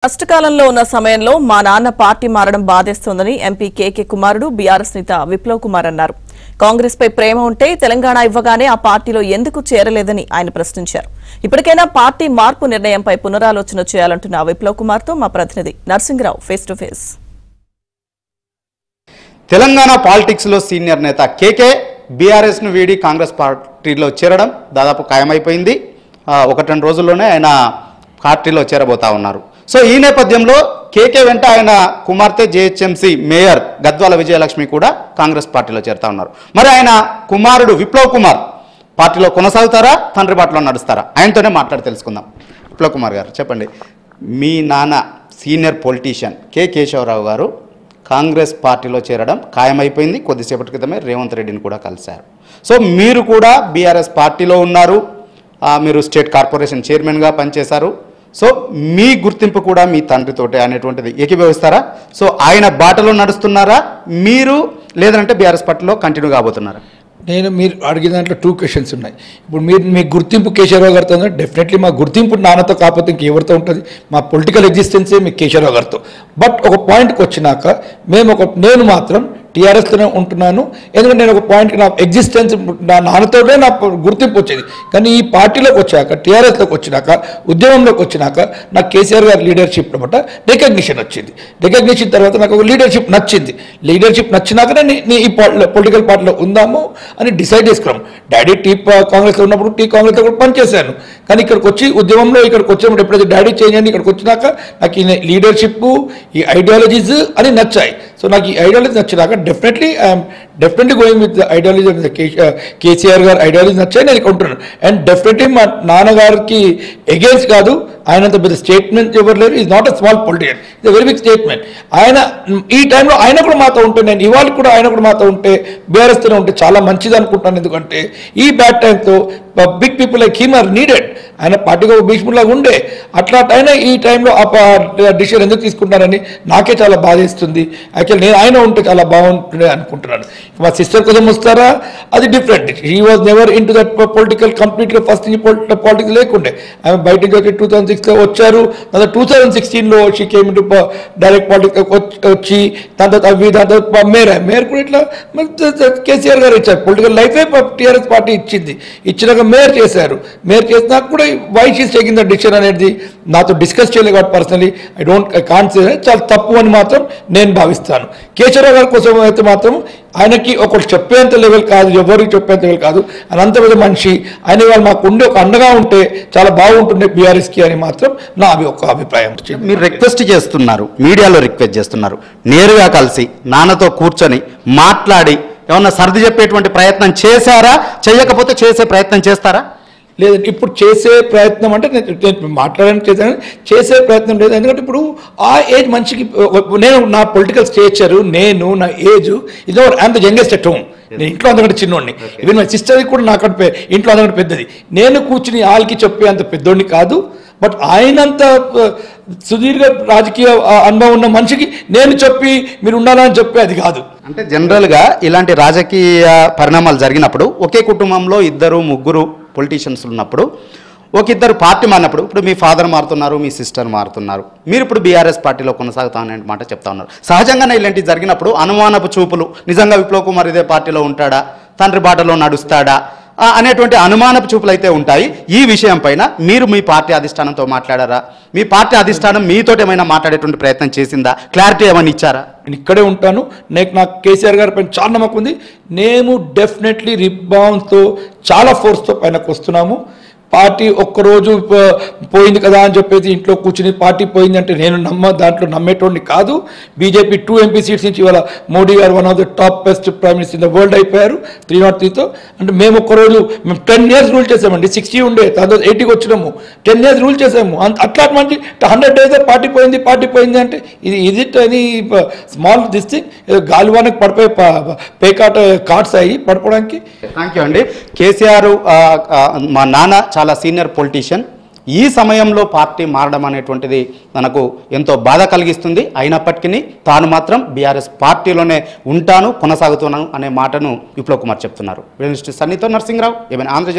కష్టకాలంలో ఉన్న సమయంలో మా నాన్న పార్టీ మారడం బాధేస్తోందని ఎంపీ కేకే కుమారుడు బీఆర్ఎస్ నేత విప్లవ్ కుమార్ అన్నారు. కాంగ్రెస్ పై ప్రేమ ఉంటే తెలంగాణ ఇవ్వగానే ఆ పార్టీలో ఎందుకు చేరలేదని ఆయన ప్రశ్నించారు. ఇప్పటికైనా పార్టీ మార్పు నిర్ణయంపై పునరాలోచన చేయాలంటున్న విప్లవ్ కుమార్ తో మా ప్రతినిధి Narsingarao face to face. Telangana politics లో సీనియర్ నేత కేకే బీఆర్ఎస్ ను వీడి కాంగ్రెస్ పార్టీలో చేరడం దాదాపు ఖాయమైపోయింది. 1-2 రోజుల్లోనే ఆయన పార్టీలో చేరబోతా ఉన్నారు. సో ఈ నేపథ్యంలో కేకే వెంట ఆయన కుమార్తె జేహెచ్ఎంసీ మేయర్ గద్వాల విజయలక్ష్మి కూడా కాంగ్రెస్ పార్టీలో చేరుతా ఉన్నారు. మరి ఆయన కుమారుడు విప్లవ్ కుమార్ పార్టీలో కొనసాగుతారా, తండ్రి బాటలో నడుస్తారా? ఆయనతోనే మాట్లాడి తెలుసుకుందాం. విప్లవ్ కుమార్ గారు చెప్పండి, మీ నాన్న సీనియర్ పొలిటీషియన్ కె కేశవరావు గారు కాంగ్రెస్ పార్టీలో చేరడం ఖాయమైపోయింది. కొద్దిసేపటి క్రితమే రేవంత్ రెడ్డిని కూడా కలిశారు. సో మీరు కూడా బీఆర్ఎస్ పార్టీలో ఉన్నారు, మీరు స్టేట్ కార్పొరేషన్ చైర్మన్గా పనిచేశారు. సో మీ గుర్తింపు కూడా మీ తండ్రితోటే అనేటువంటిది ఏకీభవిస్తారా? సో ఆయన బాటలో నడుస్తున్నారా మీరు, లేదంటే బీఆర్ఎస్ పార్టీలో కంటిన్యూ కాబోతున్నారా? మీరు అడిగిన దాంట్లో 2 క్వశ్చన్స్ ఉన్నాయి. ఇప్పుడు మీ గుర్తింపు కేశవరావు గారితో డెఫినెట్లీ మా గుర్తింపు నాన్నతో కాకపోతే ఇంకెవరితో ఉంటుంది? మా పొలిటికల్ ఎగ్జిస్టెన్సే మీ కేశవరావు గారితో. బట్ ఒక పాయింట్కి వచ్చినాక నేను మాత్రం టీఆర్ఎస్తోనే ఉంటున్నాను. ఎందుకంటే నేను ఒక పాయింట్కి నా ఎగ్జిస్టెన్స్ నా నాన్నతోనే నా గుర్తింపు వచ్చేది. కానీ ఈ పార్టీలోకి వచ్చాక, టీఆర్ఎస్లోకి వచ్చినాక, ఉద్యమంలోకి వచ్చినాక నాకు కేసీఆర్ గారి లీడర్షిప్ అనమాట రికగ్నిషన్ వచ్చింది. రికగ్నిషన్ తర్వాత నాకు ఒక లీడర్షిప్ నచ్చింది. లీడర్షిప్ నచ్చినాకనే నేను ఈ పొలిటికల్ పార్టీలో ఉందాము అని డిసైడ్ చేసుకున్నాం. డాడీ కాంగ్రెస్లో ఉన్నప్పుడు కాంగ్రెస్లో కూడా పనిచేశాను. కానీ ఇక్కడికి వచ్చి ఉద్యమంలో ఇక్కడికి వచ్చినప్పుడు ఎప్పుడైతే డాడీ చేంజ్ అయ్యింది, ఇక్కడికి వచ్చినాక నాకు ఈ లీడర్షిప్, ఈ ఐడియాలజీస్ అని నచ్చాయి. సో నాకు ఈ ఐడియాలజీ నచ్చినాక definitely going with ideology, KCR garu ideology నచ్చాయి, నేను ఇక్కడ ఉంటున్నాను. అండ్ డెఫినెట్లీ మా నాన్నగారికి అగేన్స్ట్ కాదు, ఆయనంత పెద్ద స్టేట్మెంట్ ఎవరు లేరు. Is not a small politician, it's a very big statement. ఆయన ఈ టైంలో ఆయన కూడా మాతో ఉంటే, నేను ఇవాళ కూడా ఆయన కూడా మాతో ఉంటే, బీఆర్ఎస్తోనే ఉంటే చాలా మంచిది అనుకుంటాను. ఎందుకంటే ఈ బ్యాడ్ టైంతో big people like him are needed. ఆయన పార్టీగా భీష్ములాగా ఉండే, అట్లా ఆయన ఈ టైంలో డిసిషన్ ఎందుకు తీసుకుంటారని నాకే చాలా బాధేస్తుంది. యాక్చువల్ నేను ఆయన ఉంటే చాలా బాగుంటుండే అనుకుంటున్నాను. మా సిస్టర్ కోసం వస్తారా, అది different. He was never in to that political కంప్లీట్గా. ఫస్ట్ నుంచి పాలిటిక్స్ లేకుండే, ఆమె బయటకు వచ్చి 2006లో వచ్చారు. దాని 2016లో she came into direct politics వచ్చి దాని తర్వాత మేయర్ కూడా ఇట్లా కేసీఆర్ గారు ఇచ్చారు. పొలిటికల్ లైఫే టీఆర్ఎస్ పార్టీ ఇచ్చింది. ఇచ్చినాక మేయర్ చేశారు. మేయర్ చేసినాక కూడా why she's taking the decision అనేది నాతో డిస్కస్ చేయలేదు. కాబట్టి పర్సనలీ ఐ కాంట్ సే చాలా తప్పు అని మాత్రం నేను భావిస్తాను. కేశవరావు గారి కోసం అయితే మాత్రం ఆయనకి ఒకటి చెప్పేంత లెవెల్ కాదు, ఎవరికి చెప్పేంత లెవెల్ కాదు. ఆయన అంత పెద్ద మనిషి, ఆయన వాళ్ళు మాకు ఉండే ఒక అండగా ఉంటే చాలా బాగుంటుండే బీఆర్ఎస్కి అని మాత్రం నా ఒక అభిప్రాయం. మీరు రిక్వెస్ట్ చేస్తున్నారు, మీడియాలో రిక్వెస్ట్ చేస్తున్నారు, నేరుగా కలిసి నాన్నతో కూర్చొని మాట్లాడి ఏమన్నా సర్ది చెప్పేటువంటి ప్రయత్నం చేశారా? చేయకపోతే చేసే ప్రయత్నం చేస్తారా? లేదంటే ఇప్పుడు చేసే ప్రయత్నం అంటే నేను మాట్లాడడానికి చేసే ప్రయత్నం లేదు. ఎందుకంటే ఇప్పుడు ఆ ఏజ్ మనిషికి, నేను నా పొలిటికల్ స్టేచరు, నేను నా ఏజ్ ఇది I'm the youngest at home. నేను ఇంట్లో అంతకంటే చిన్నోడిని. ఈవెన్ మై సిస్టర్కి కూడా నాకంటే ఇంట్లో అంతకంటే పెద్దది. నేను కూర్చుని వాళ్ళకి చెప్పే అంత పెద్దోడిని కాదు. బట్ ఆయనంత సుదీర్ఘ రాజకీయ అనుభవం ఉన్న మనిషికి నేను చెప్పి మీరు ఉండాలని చెప్పి అది కాదు. అంటే జనరల్గా ఇలాంటి రాజకీయ పరిణామాలు జరిగినప్పుడు ఒకే కుటుంబంలో 2-3 పొలిటీషియన్స్ ఉన్నప్పుడు, ఒక ఇద్దరు పార్టీ మారినప్పుడు, ఇప్పుడు మీ ఫాదర్ మారుతున్నారు, మీ సిస్టర్ మారుతున్నారు, మీరు ఇప్పుడు బీఆర్ఎస్ పార్టీలో కొనసాగుతామనే మాట చెప్తా ఉన్నారు. సహజంగానే ఇలాంటివి జరిగినప్పుడు అనుమానపు చూపులు, నిజంగా విప్లవ్ కుమార్ ఇదే పార్టీలో ఉంటాడా, తండ్రి బాటలో నడుస్తాడా అనేటువంటి అనుమానపు చూపులు అయితే ఉంటాయి. ఈ విషయం పైన మీరు మీ పార్టీ అధిష్టానంతో మాట్లాడారా? మీ పార్టీ అధిష్టానం మీతో ఏమైనా మాట్లాడేటువంటి ప్రయత్నం చేసిందా? క్లారిటీ ఏమైనా ఇచ్చారా? నేను ఇక్కడే ఉంటాను. నాకు కేసీఆర్ గారి పైన చాలా నమ్మకం ఉంది. మేము డెఫినెట్లీ రిబాన్స్తో చాలా ఫోర్స్తో పైనకు వస్తున్నాము. పార్టీ ఒక్కరోజు పోయింది కదా అని చెప్పేసి ఇంట్లో కూర్చుని పార్టీ పోయింది అంటే నేను దాంట్లో నమ్మేటోడిని కాదు. బీజేపీ 2 MP సీట్స్ నుంచి ఇవాళ మోడీ గారు one of the top best prime minister in the world అయిపోయారు 303తో. అంటే మేము ఒక్కరోజు 10 years రూల్ చేసామండి. 60 ఉండే, దాని 80కి వచ్చినాము. 10 years రూల్ చేసాము. అట్లా మంచి 100 days పార్టీ పోయింది అంటే ఇది అని స్మాల్ దిస్ థింగ్ గాలివానకి పడిపోయి పేకాట కార్డ్స్ అయ్యి పడిపోవడానికి. థ్యాంక్ యూ అండి. కేసీఆర్ మా నాన్న చాలా సీనియర్ పొలిటీషియన్. ఈ సమయంలో పార్టీ మారడం అనేటువంటిది మనకు ఎంతో బాధ కలిగిస్తుంది. అయినప్పటికీ తాను మాత్రం బీఆర్ఎస్ పార్టీలోనే ఉంటాను, కొనసాగుతున్నాను అనే మాటను విప్లవ్ కుమార్ చెప్తున్నారు. సన్నితో నర్సింగరావు, ఏమైనా ఆంధ్రజ్యోతి.